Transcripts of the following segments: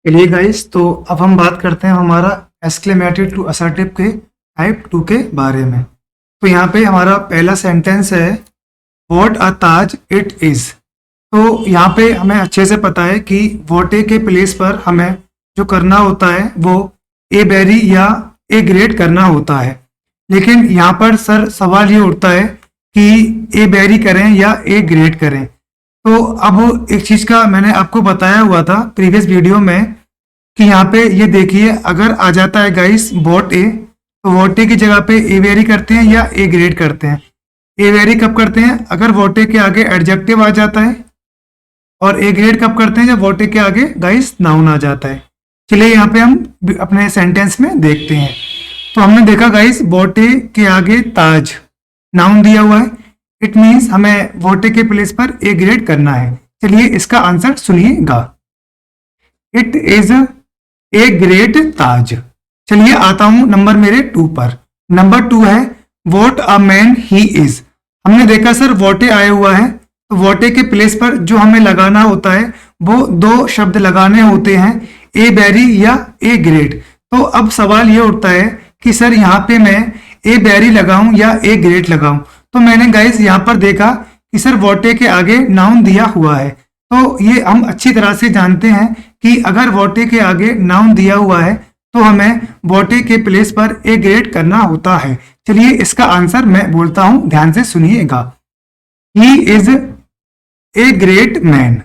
चलिए गाइस, तो अब हम बात करते हैं हमारा एक्सक्लेमेटरी टू असर्टिव के टाइप 2 के बारे में। तो यहाँ पे हमारा पहला सेंटेंस है what a Taj it is. तो यहाँ पे हमें अच्छे से पता है कि व्हाट ए के प्लेस पर हमें जो करना होता है वो ए बेरी या ए ग्रेड करना होता है। लेकिन यहाँ पर सर सवाल ये उठता है कि ए बेरी करें या ए ग्रेड करें। तो अब एक चीज़ का मैंने आपको बताया हुआ था प्रीवियस वीडियो में कि यहाँ पे ये देखिए, अगर आ जाता है गाइस वॉट ए, तो वॉट ए की जगह पे ए वेरी करते हैं या ए ग्रेड करते हैं। ए वेरी कब करते हैं? अगर वॉट ए के आगे एडजेक्टिव आ जाता है। और ए ग्रेड कब करते हैं? जब वॉट ए के आगे गाइस नाउन आ जाता है। चलिए यहाँ पे हम अपने सेंटेंस में देखते हैं। तो हमने देखा गाइस वॉट ए के आगे ताज नाउन दिया हुआ है, इट मीन्स हमें वॉट ए के प्लेस पर ए ग्रेड करना है। चलिए इसका आंसर सुनिएगा, इट इज ए ग्रेट ताज। चलिए आता हूं नंबर मेरे 2 पर। नंबर 2 है what a man he is. हमने देखा सर वॉट ए आया हुआ है, तो वॉट ए के प्लेस पर जो हमें लगाना होता है वो 2 शब्द लगाने होते हैं, ए बेरी या ए ग्रेट। तो अब सवाल ये उठता है कि सर यहाँ पे मैं ए बेरी लगाऊं या ए ग्रेट लगाऊं। तो मैंने गाइस यहाँ पर देखा कि सर वॉट ए के आगे नाउन दिया हुआ है। तो ये हम अच्छी तरह से जानते हैं कि अगर वॉट ए के आगे नाउन दिया हुआ है तो हमें वॉट ए के प्लेस पर ए ग्रेड करना होता है। चलिए इसका आंसर मैं बोलता हूं, ध्यान से सुनिएगा, he is a great man.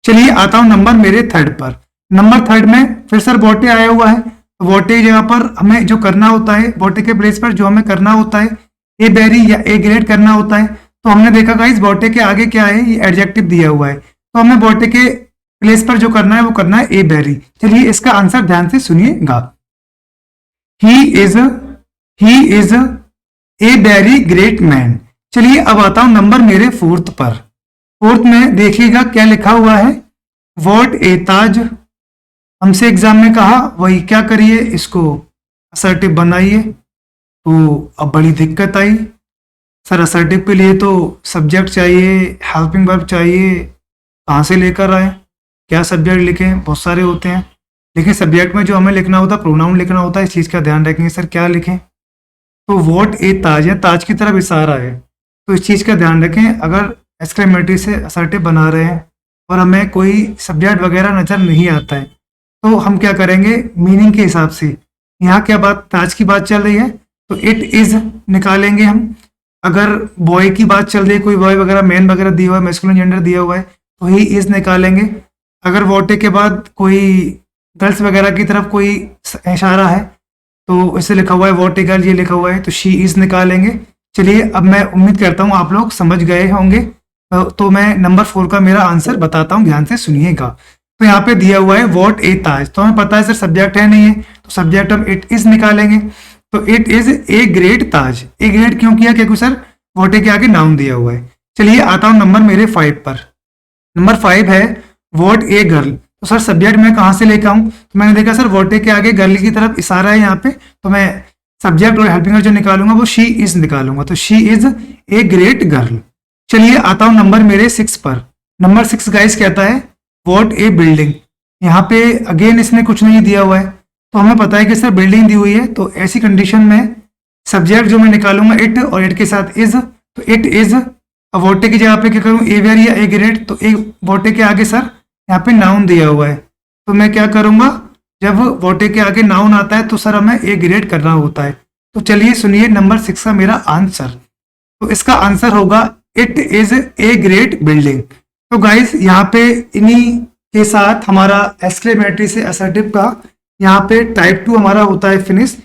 चलिए आता हूं नंबर मेरे 3 पर। नंबर 3 में फिर सर वॉट ए आया हुआ है, वॉट ए जगह पर हमें जो करना होता है, वॉट ए के प्लेस पर जो हमें करना होता है ए बेरी या ए ग्रेड करना होता है। तो हमने देखा गाइस वॉट ए के आगे क्या है, ये एडजेक्टिव दिया हुआ है, तो हमें वॉट ए के प्लेस पर जो करना है वो करना है ए बेरी। चलिए इसका आंसर ध्यान से सुनिएगा, he is a very great man. चलिए अब आता हूं नंबर मेरे 4th पर। 4th में देखिएगा क्या लिखा हुआ है, वॉट ए ताज। हमसे एग्जाम में कहा वही क्या करिए, इसको असर्टिव बनाइए। तो अब बड़ी दिक्कत आई, सर असर्टिव के लिए तो सब्जेक्ट चाहिए, हेल्पिंग वर्ब चाहिए, कहाँ से लेकर आए, क्या सब्जेक्ट लिखें, बहुत सारे होते हैं। लेकिन सब्जेक्ट में जो हमें लिखना होता है प्रोनाउन लिखना होता है, इस चीज़ का ध्यान रखेंगे। सर क्या लिखें? तो वॉट ए ताज है, ताज की तरफ इशारा है, तो इस चीज़ का ध्यान रखें। अगर एक्सक्लेमेटरी से असर्टिव बना रहे हैं और हमें कोई सब्जेक्ट वगैरह नज़र नहीं आता है तो हम क्या करेंगे, मीनिंग के हिसाब से। यहाँ क्या बात, ताज की बात चल रही है तो इट इज़ निकालेंगे हम। अगर बॉय की बात चल रही है, कोई बॉय वगैरह मैन वगैरह दिया हुआ है, मैस्कुलिन जेंडर दिया हुआ है, तो ही इज़ निकालेंगे। अगर वॉट ए के बाद कोई गर्ल्स वगैरह की तरफ कोई इशारा है तो इसे लिखा हुआ है वॉट ए गर्ल, ये लिखा हुआ है तो शी इज़ निकालेंगे। चलिए अब मैं उम्मीद करता हूँ आप लोग समझ गए होंगे। तो मैं नंबर 4 का मेरा आंसर बताता हूँ, ध्यान से सुनिएगा। तो यहाँ पे दिया हुआ है वॉट ए ताज, तो हमें पता है सर सब्जेक्ट है नहीं है, तो सब्जेक्ट हम इट इज़ निकालेंगे। तो it is a great Taj. A great क्यों किया? क्योंकि सर वॉट ए के आगे नाउन दिया हुआ है। चलिए आता हूँ नंबर मेरे 5 पर। नंबर 5 है वॉट ए गर्ल। तो सर सब्जेक्ट मैं कहाँ से लेकर आऊँ? तो मैंने देखा सर वॉट ए के आगे गर्ल की तरफ इशारा है यहाँ पे, तो मैं सब्जेक्ट और हेल्पिंग जो निकालूंगा वो शी इज निकालूंगा, तो she is a great girl. चलिए आता हूँ नंबर मेरे 6 पर। नंबर 6 गाइस कहता है वॉट ए बिल्डिंग। यहाँ पे अगेन इसने कुछ नहीं दिया हुआ है, तो हमें पता है कि सर बिल्डिंग दी हुई है, तो ऐसी कंडीशन में सब्जेक्ट जो मैं निकालूंगा इट, और इट के साथ इज, तो इट इज। अब वॉट ए की जगह पे क्या करूँ, ए वेरी या ए ग्रेट, तो ए वॉट ए के आगे सर यहाँ पे नाउन दिया हुआ है, तो मैं क्या करूँगा, जब वॉट ए के आगे नाउन आता है तो सर हमें ए ग्रेड करना होता है। तो चलिए सुनिए नंबर 6 का मेरा आंसर। तो इसका आंसर होगा it is a great building. तो गाइस यहाँ पे इन्हीं के साथ हमारा एक्सक्लेमेटरी से असर्टिव का यहाँ पे टाइप 2 हमारा होता है फिनिश।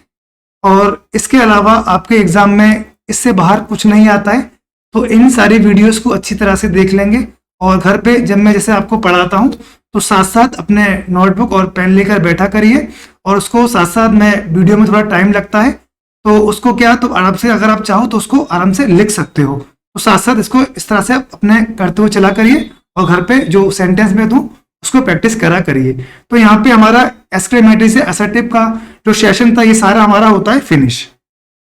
और इसके अलावा आपके एग्जाम में इससे बाहर कुछ नहीं आता है, तो इन सारी वीडियोस को अच्छी तरह से देख लेंगे। और घर पे जब मैं जैसे आपको पढ़ाता हूँ तो साथ साथ अपने नोटबुक और पेन लेकर बैठा करिए, और उसको साथ साथ मैं वीडियो में थोड़ा टाइम लगता है तो उसको क्या, तो आराम से अगर आप चाहो तो उसको आराम से लिख सकते हो। तो साथ साथ इसको इस तरह से अपने करते हुए चला करिए, और घर पे जो सेंटेंस में दूँ उसको प्रैक्टिस करा करिए। तो यहाँ पे हमारा एक्सक्लेमेटरी से असर्टिव का जो सेशन था ये सारा हमारा होता है फिनिश।